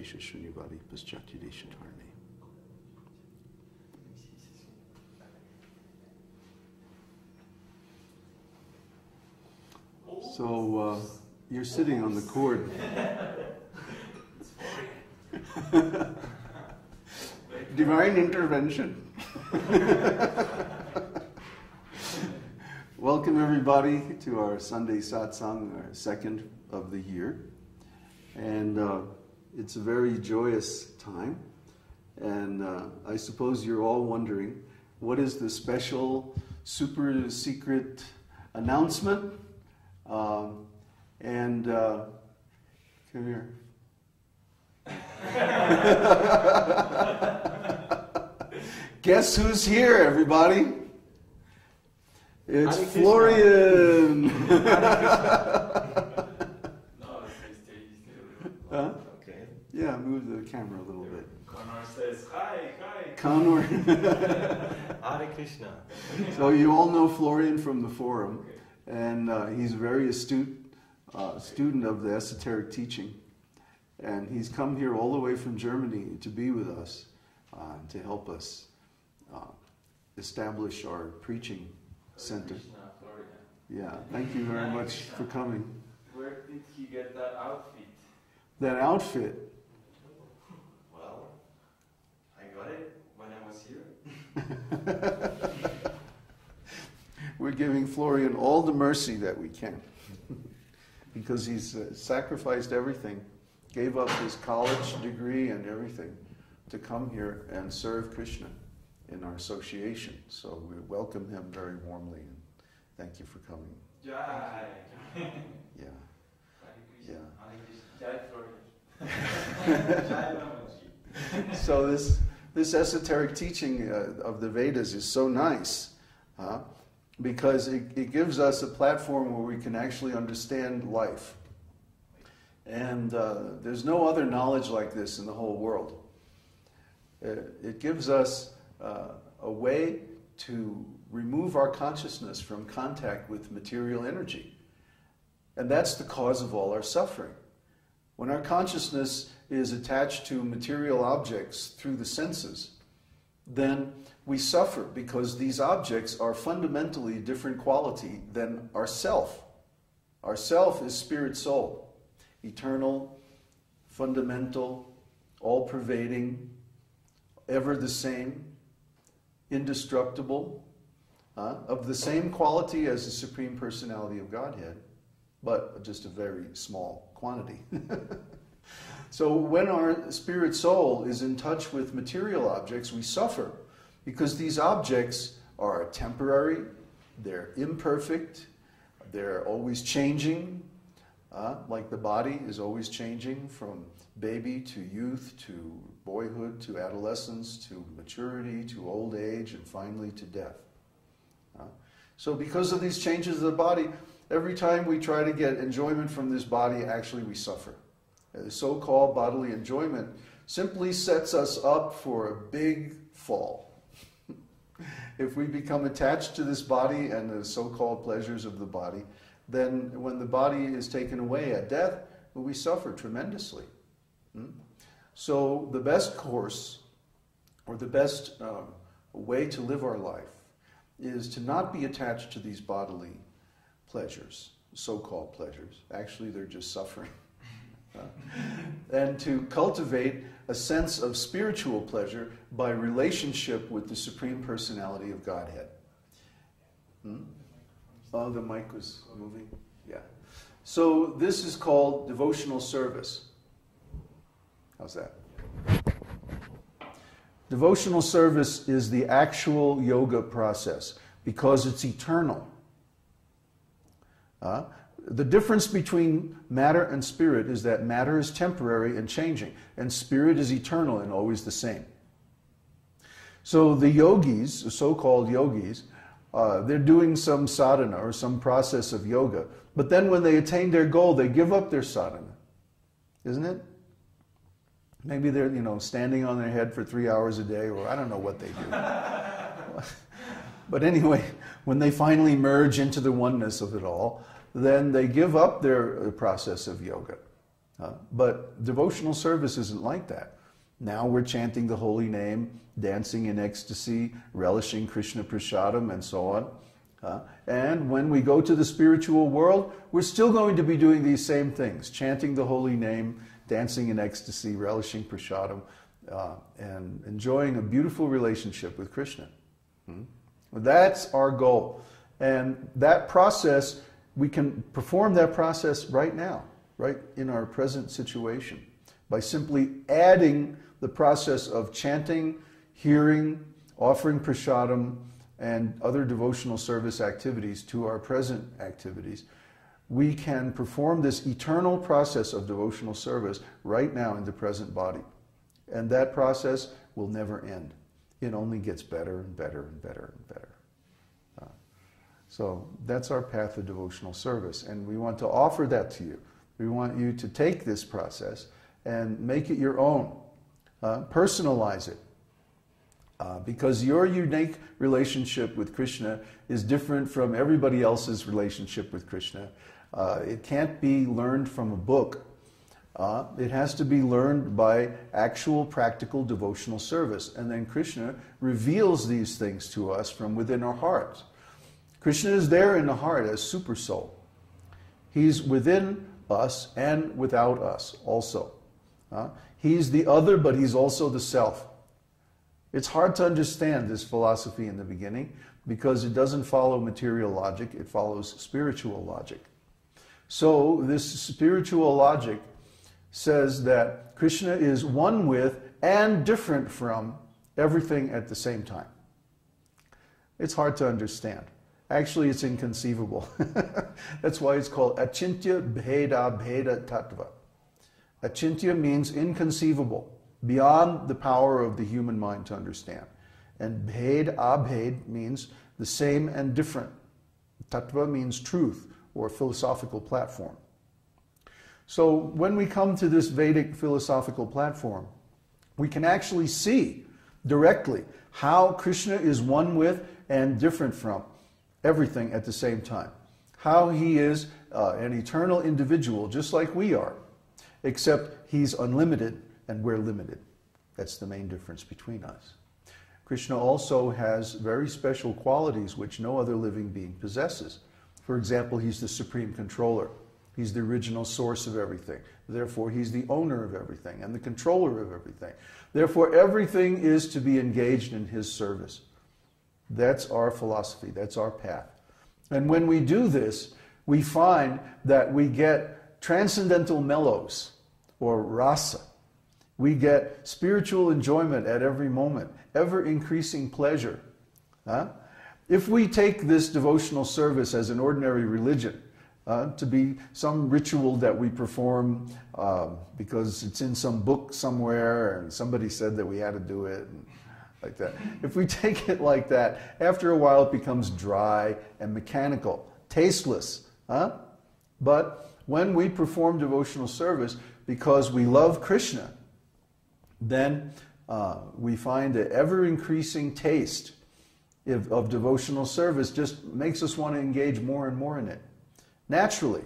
Desha Shunyavadi Paschatya Desha Dharani. So you're sitting on the cord. Divine intervention. Welcome everybody to our Sunday Satsang, our second of the year. And it's a very joyous time. And I suppose you're all wondering, what is the special, super secret announcement? Come here. Guess who's here, everybody? It's Florian. Huh? Okay. Yeah, move the camera a little bit. Connor says, hi. Connor. Hare Krishna. So you all know Florian from the forum, and he's a very astute student of the Esoteric Teaching. And he's come here all the way from Germany to be with us, to help us establish our preaching center. Krishna, Florida. Yeah, thank you very much for coming. Where did he get that outfit? That outfit. Well, I got it when I was here. We're giving Florian all the mercy that we can because he's sacrificed everything, gave up his college degree and everything to come here and serve Krishna in our association. So we welcome him very warmly and thank you for coming. Jai. Yeah. Jai Florida. Jai Ramaji. So this esoteric teaching of the Vedas is so nice because it gives us a platform where we can actually understand life. And there's no other knowledge like this in the whole world. It gives us a way to remove our consciousness from contact with material energy. And that's the cause of all our suffering. When our consciousness is attached to material objects through the senses, then we suffer because these objects are fundamentally different quality than our self. Our self is spirit soul, eternal, fundamental, all-pervading, ever the same, indestructible, of the same quality as the Supreme Personality of Godhead, but just a very small quantity. So when our spirit soul is in touch with material objects, we suffer because these objects are temporary, they're imperfect, they're always changing, like the body is always changing from baby to youth to boyhood to adolescence to maturity to old age and finally to death. So because of these changes of the body, every time we try to get enjoyment from this body, actually we suffer. The so-called bodily enjoyment simply sets us up for a big fall. If we become attached to this body and the so-called pleasures of the body, then when the body is taken away at death, we suffer tremendously. So the best course, or the best way to live our life, is to not be attached to these bodily pleasures, so-called pleasures. Actually, they're just suffering. And to cultivate a sense of spiritual pleasure by relationship with the Supreme Personality of Godhead. Oh, the mic was moving? Yeah. So this is called devotional service. How's that? Devotional service is the actual yoga process because it's eternal. The difference between matter and spirit is that matter is temporary and changing, and spirit is eternal and always the same. So the yogis, the so-called yogis, they're doing some sadhana or some process of yoga, but then when they attain their goal, they give up their sadhana. Isn't it? Maybe they're, standing on their head for 3 hours a day, or I don't know what they do. But anyway, when they finally merge into the oneness of it all, then they give up their process of yoga. But devotional service isn't like that. Now we're chanting the holy name, dancing in ecstasy, relishing Krishna prasadam, and so on. And when we go to the spiritual world, we're still going to be doing these same things, chanting the holy name, dancing in ecstasy, relishing prasadam, and enjoying a beautiful relationship with Krishna. That's our goal. And that process, we can perform that process right now, right in our present situation, by simply adding the process of chanting, hearing, offering prasadam, and other devotional service activities to our present activities. We can perform this eternal process of devotional service right now in the present body. And that process will never end. It only gets better and better and better and better. So that's our path of devotional service, and we want to offer that to you. We want you to take this process and make it your own. Personalize it. Because your unique relationship with Krishna is different from everybody else's relationship with Krishna. It can't be learned from a book. It has to be learned by actual practical devotional service. And then Krishna reveals these things to us from within our hearts. Krishna is there in the heart as super soul. He's within us and without us also. He's the other, but he's also the self. It's hard to understand this philosophy in the beginning because it doesn't follow material logic, it follows spiritual logic. So this spiritual logic says that Krishna is one with and different from everything at the same time. It's hard to understand. Actually, it's inconceivable. That's why it's called Achintya Bheda Bheda Tattva. Achintya means inconceivable, beyond the power of the human mind to understand. And Bhed Abhed means the same and different. Tattva means truth or philosophical platform. So when we come to this Vedic philosophical platform, we can actually see directly how Krishna is one with and different from everything at the same time. How he is an eternal individual, just like we are, except he's unlimited and we're limited. That's the main difference between us. Krishna also has very special qualities which no other living being possesses. For example, he's the supreme controller. He's the original source of everything. Therefore, he's the owner of everything and the controller of everything. Therefore, everything is to be engaged in his service. That's our philosophy. That's our path. And when we do this, we find that we get transcendental mellows, or rasa. We get spiritual enjoyment at every moment, ever-increasing pleasure. If we take this devotional service as an ordinary religion, to be some ritual that we perform because it's in some book somewhere and somebody said that we had to do it, and like that. If we take it like that, after a while it becomes dry and mechanical, tasteless. But when we perform devotional service because we love Krishna, then we find an ever-increasing taste of devotional service just makes us want to engage more and more in it. Naturally.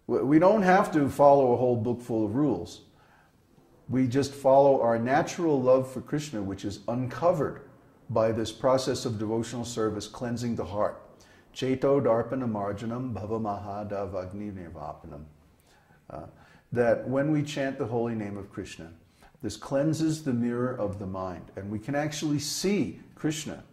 We don't have to follow a whole book full of rules. We just follow our natural love for Krishna, which is uncovered by this process of devotional service, cleansing the heart. Cheto darpana marjanam bhava mahadav agni nirvapanam. That when we chant the holy name of Krishna, this cleanses the mirror of the mind, and we can actually see Krishna.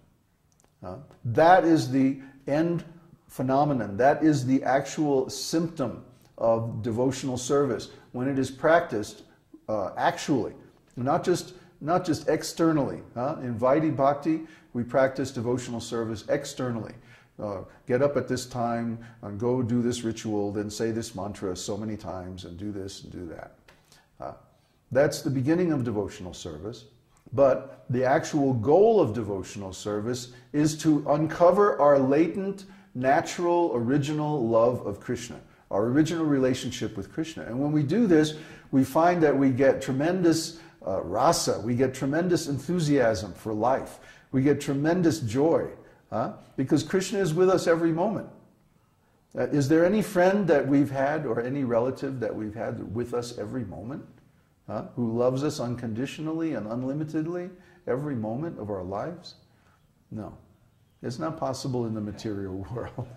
That is the end phenomenon. That is the actual symptom of devotional service when it is practiced actually, not just externally. In Vaidhi Bhakti, we practice devotional service externally. Get up at this time and go do this ritual, then say this mantra so many times and do this and do that. That's the beginning of devotional service. But the actual goal of devotional service is to uncover our latent, natural, original love of Krishna, our original relationship with Krishna. And when we do this, we find that we get tremendous rasa, we get tremendous enthusiasm for life, we get tremendous joy, because Krishna is with us every moment. Is there any friend that we've had or any relative that we've had with us every moment? Who loves us unconditionally and unlimitedly every moment of our lives? No. It's not possible in the material world.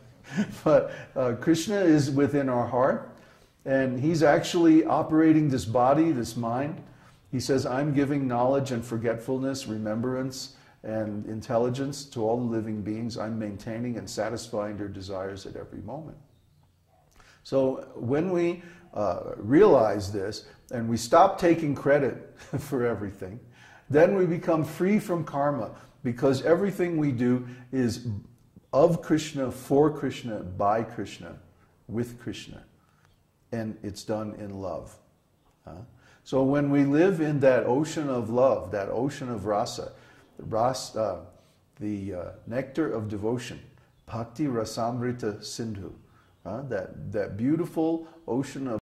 But Krishna is within our heart, and He's actually operating this body, this mind. He says, I'm giving knowledge and forgetfulness, remembrance, and intelligence to all the living beings. I'm maintaining and satisfying their desires at every moment. So when we realize this, and we stop taking credit for everything, then we become free from karma, because everything we do is of Krishna, for Krishna, by Krishna, with Krishna. And it's done in love. So when we live in that ocean of love, that ocean of rasa, the nectar of devotion, bhakti rasamrita sindhu, that beautiful ocean of